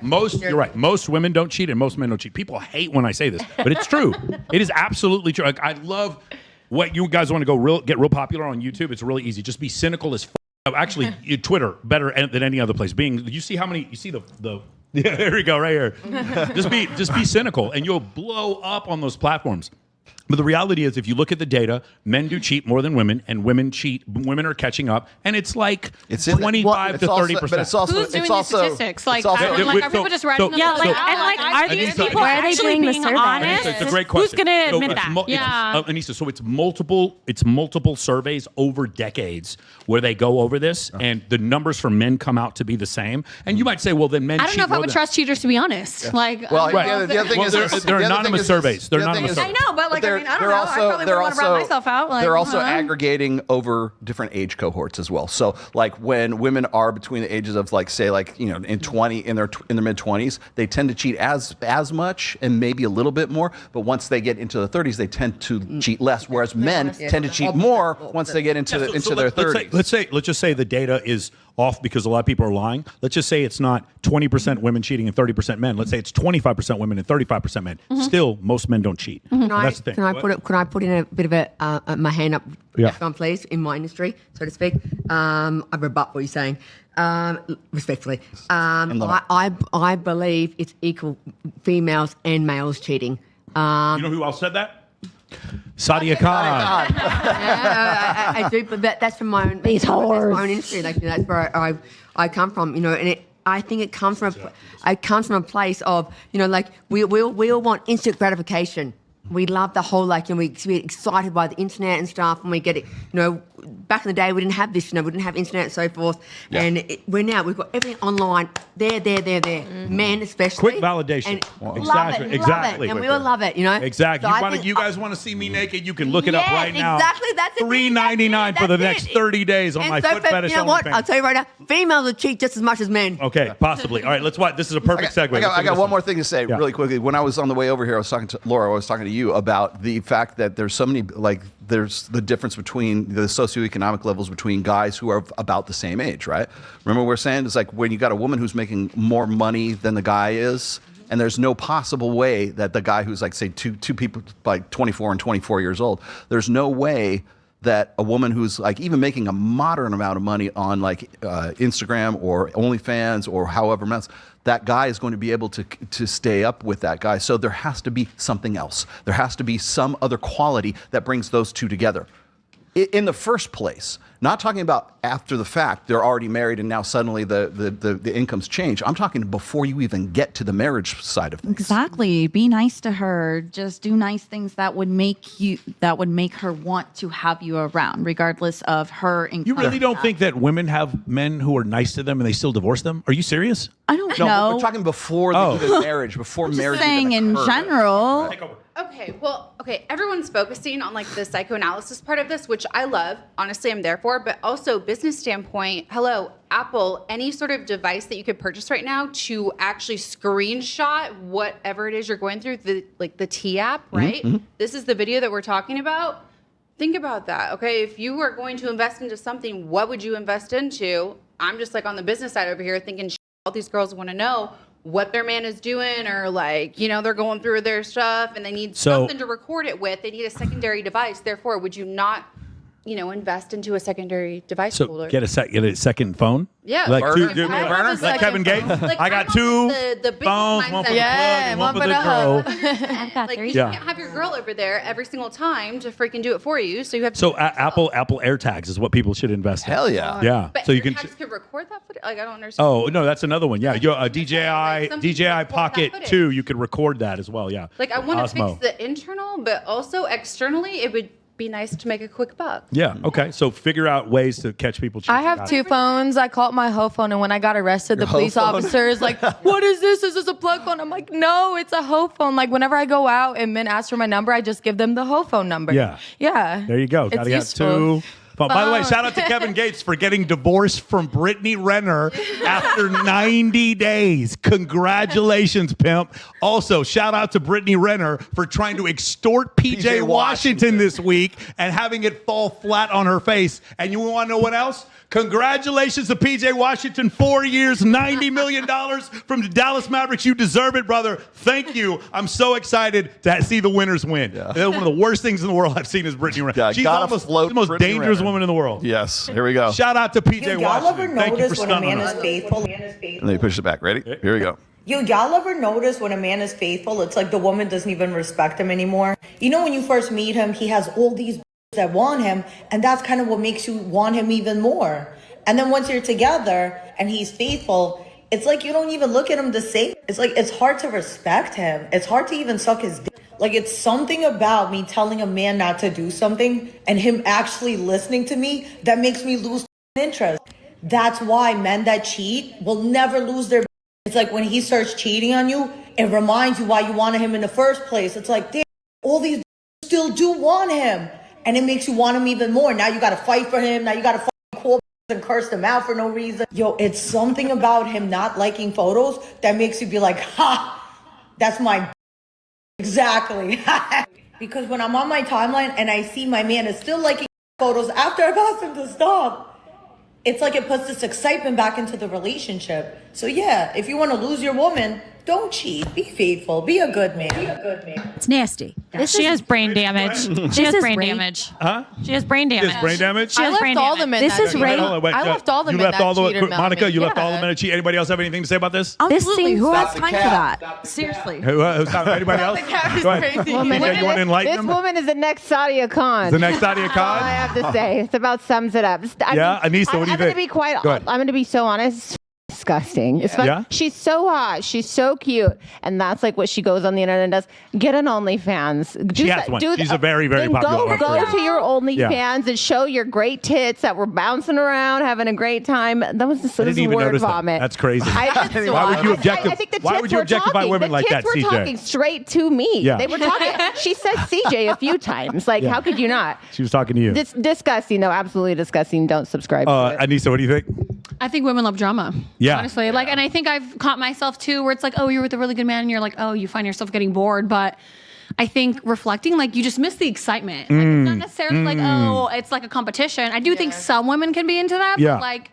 You're right. Most women don't cheat and most men don't cheat. People hate when I say this, but it's true. It is absolutely true. Like, I love what you guys want to go get real popular on YouTube. It's really easy. Just be cynical as actually Twitter better than any other place. You see how many? You see the yeah. There we go, right here. just be cynical, and you'll blow up on those platforms. But the reality is, if you look at the data, men do cheat more than women, and women cheat. Women are catching up, and it's like 25 to 30%. But it's also who's doing the statistics? Like, are people just writing them? Are these people actually being honest? It's a great question. Who's going to admit that? Yeah, Anissa. So it's multiple surveys over decades where they go over this, and the numbers for men come out to be the same. And you might say, well, then men. I don't know if I would trust cheaters, to be honest. Like, well, the other thing is they're anonymous surveys. They're anonymous. I know, but like. I don't know. I probably wouldn't want to rat myself out. Like, they're also aggregating over different age cohorts as well. So, like when women are between the ages of, like, say, like, in their mid 20s, they tend to cheat as much and maybe a little bit more. But once they get into the 30s, they tend to cheat less. Whereas men tend to cheat more once they get into their 30s. Let's just say the data is off because a lot of people are lying. Let's just say it's not 20% women cheating and 30% men. Let's say it's 25% women and 35% men. Still, most men don't cheat. That's the thing. Can I put in a bit of my hand up, please, in my industry, so to speak? I rebut what you're saying, respectfully. I believe it's equal females and males cheating. You know who else said that? Sadia Khan. I do, but that's from my own. These whores. My own industry. Like, that's where I come from. And I think it comes from a place of like we all want instant gratification. We love the whole we get excited by the internet and stuff, and we get it. Back in the day we didn't have this. We didn't have internet and so forth. Yeah. And we've got everything online. There. Men especially. Quick validation. Exactly. And we all love it. Exactly. So you guys want to see me naked? You can look it up right now. Exactly. That's $3.99 for the next 30 days on my foot fetish. You know what? I'll tell you right now. Females will cheat just as much as men. Okay, possibly. All right, let's watch. This is a perfect segue. I got one more thing to say really quickly. When I was on the way over here, I was talking to Laura. I was talking to you about the fact that there's so many, there's the difference between the socioeconomic levels between guys who are about the same age, right? Remember what we're saying? It's like when you got a woman who's making more money than the guy is, and there's no possible way that the guy who's say two people 24 and 24 years old, there's no way that a woman who's even making a moderate amount of money on Instagram or OnlyFans or however else, that guy is going to be able to stay up with that guy. So there has to be something else. There has to be some other quality that brings those two together. In the first place, not talking about after the fact, they're already married and now suddenly the incomes change. I'm talking before you even get to the marriage side of things. Exactly. Be nice to her. Just do nice things that would make her want to have you around, regardless of her income. You really don't think that women have men who are nice to them and they still divorce them? Are you serious? I don't know. No, we're talking before the marriage, before marriage. Just saying in general. Okay, everyone's focusing on the psychoanalysis part of this, which I love. Honestly, I'm there for. But also, business standpoint, hello, Apple, any sort of device that you could purchase right now to actually screenshot whatever it is you're going through, the T app, right? Mm-hmm. This is the video that we're talking about. Think about that, okay? If you were going to invest into something, what would you invest into? I'm just on the business side over here thinking all these girls want to know what their man is doing, or they're going through their stuff and they need something to record it with. They need a secondary device. Therefore, would you not, invest into a secondary device holder? Get a second phone? Yeah. Like Kevin Gates? I got two phones, one for the plug and one for the girl. I've got three. You can't have your girl over there every single time to freaking do it for you. So you have to Apple AirTags is what people should invest in. Hell yeah. Yeah. But so you can could record that footage? I don't understand. Oh, no, that's another one. Yeah. DJI Pocket 2, you could record that as well. Yeah. I want to fix the internal, but also externally, it would be nice to make a quick buck. Yeah. Okay. So figure out ways to catch people cheating. I have two phones. I call it my hoe phone, and when I got arrested, the police officer is like, "What is this? Is this a plug phone?" I'm like, "No, it's a hoe phone." Whenever I go out and men ask for my number, I just give them the hoe phone number. Yeah. Yeah. There you go. Gotta have two. But by the way, shout out to Kevin Gates for getting divorced from Brittany Renner after 90 days. Congratulations, pimp. Also, shout out to Brittany Renner for trying to extort PJ Washington this week and having it fall flat on her face. And you want to know what else? Congratulations to PJ Washington, 4 years, $90 million from the Dallas Mavericks. You deserve it, brother. Thank you. I'm so excited to see the winners win. Yeah. One of the worst things in the world I've seen is Brittany Renner. Yeah, she's almost the most Brittany dangerous Renner. woman in the world. Yes. Here we go. Shout out to PJ Washington. Thank you for And then you push it back. Ready? Here we go. Y'all ever notice when a man is faithful, it's like the woman doesn't even respect him anymore? You know, when you first meet him, he has all these that want him, and that's kind of what makes you want him even more. And then once you're together and he's faithful, it's like you don't even look at him the same. It's like it's hard to respect him. It's hard to even suck his dick. Like, it's something about me telling a man not to do something and him actually listening to me that makes me lose interest. That's why men that cheat will never lose their. It's like when he starts cheating on you, it reminds you why you wanted him in the first place. It's like, damn, all these still do want him. And it makes you want him even more. Now you got to fight for him. Now you got to call and curse them out for no reason. Yo, it's something about him not liking photos that makes you be like, ha, that's my exactly. Because when I'm on my timeline and I see my man is still liking photos after I've asked him to stop, it's like it puts this excitement back into the relationship. So yeah, if you want to lose your woman, don't cheat. Be faithful. Be a good man. It's nasty. She has brain damage. She has brain damage. Huh? She has brain damage. She has brain damage? She has brain damage. This is rape. I left all the men that Monica, you left all the men that cheat. Anybody else have anything to say about this? Absolutely. Who has time for that? Seriously. Who's not, anybody else? Go ahead. TJ, you want to enlighten This them? woman is the next Sadia Khan. The next Sadia All I Khan? have to say. It's about sums it up. Yeah, Anissa, what do you I'm going think? to be quite. Go ahead. I'm going to be so honest. Disgusting. It's fun. Yeah? She's so hot. She's so cute, and that's like what she goes on the internet and does. Get an OnlyFans. She has one. She's a very, very popular Go to your OnlyFans and show your great tits that were bouncing around, having a great time. That was just I didn't even word notice vomit. that. That's crazy. Why would you objectify? I think the Why tits would you were objectify talking. women The like that, tits were CJ? talking straight to me. Yeah. They were talking. She said CJ a few times. Like, how could you not? She was talking to you. It's disgusting, though. Absolutely disgusting. Don't subscribe to it. Anissa, what do you think? I think women love drama. Yeah. Honestly. Like, and I think I've caught myself too, where it's like, oh, you're with a really good man, and you're like, oh, you find yourself getting bored. But I think reflecting, like, you just miss the excitement. Like, it's not necessarily like, oh, it's like a competition. I do think some women can be into that. Yeah. But like,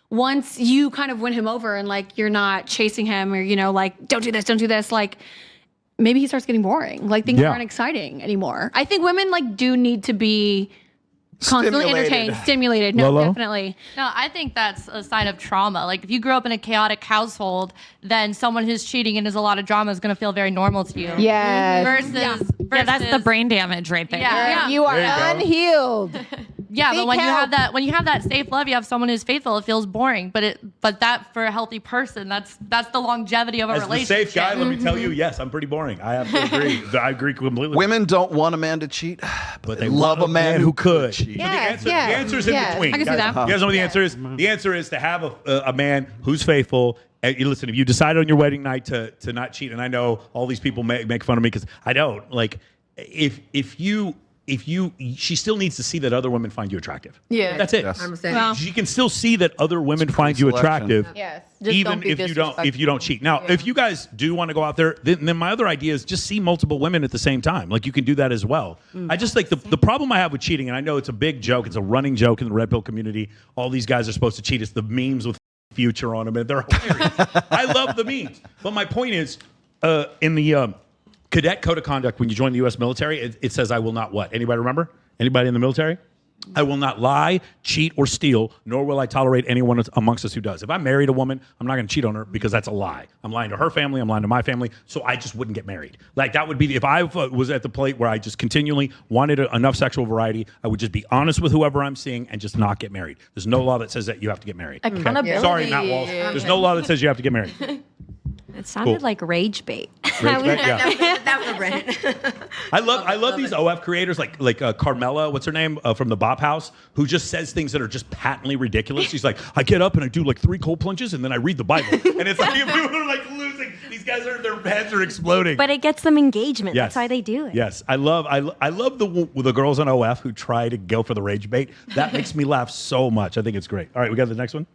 once you kind of win him over and like you're not chasing him or, you know, like, don't do this, like, maybe he starts getting boring. Like, things aren't exciting anymore. I think women like do need to be constantly entertained, stimulated. No, Lolo? definitely. No, I think that's a sign of trauma. Like, if you grew up in a chaotic household, then someone who's cheating and has a lot of drama is going to feel very normal to you. Yes. Versus, Yeah, that's the brain damage right there. Yeah. You are There you go. unhealed. Yeah, but Seek when you help. have that safe love, you have someone who's faithful. It feels boring, but that for a healthy person, that's the longevity of a As the relationship. safe guy, let me tell you, yes, I'm pretty boring. I have to agree. I agree completely. Women don't want a man to cheat, but they love a man who could cheat. Yes, The answer is in yes. between. I can see that. You guys know what the answer is? The answer is to have a man who's faithful. And you listen, if you decided on your wedding night to not cheat, and I know all these people make fun of me because I don't. Like, she still needs to see that other women find you attractive. Yeah. That's it. Yes. 100%. Well, She can still see that other women find you pre-selection. attractive. Yes. Just Even don't be if you disrespectful. don't cheat. Now, if you guys do want to go out there, then my other idea is just see multiple women at the same time. Like, you can do that as well. I just think the problem I have with cheating, and I know it's a big joke, it's a running joke in the red pill community. All these guys are supposed to cheat. It's the memes with Future on them, and they're hilarious. I love the memes. But my point is, in the cadet code of conduct, when you join the U.S. military, it says, I will not what? Anybody remember? Anybody in the military? I will not lie, cheat, or steal, nor will I tolerate anyone amongst us who does. If I married a woman, I'm not going to cheat on her because that's a lie. I'm lying to her family. I'm lying to my family. So I just wouldn't get married. Like, that would be, if I was at the plate where I just continually wanted enough sexual variety, I would just be honest with whoever I'm seeing and just not get married. There's no law that says that you have to get married. Accountability. Sorry, Matt Walsh. There's no law that says you have to get married. it sounded Cool. like rage bait. That was a rant. I love these OF creators like Carmela, what's her name, from the Bop House, who just says things that are just patently ridiculous. She's like, I get up and I do like 3 cold plunges and then I read the Bible, and it's like people are like losing. These These guys their heads are exploding. But it gets them engagement. Yes. That's why they do it. Yes, I love the girls on OF who try to go for the rage bait. That makes me laugh so much. I think it's great. All right, we got the next one.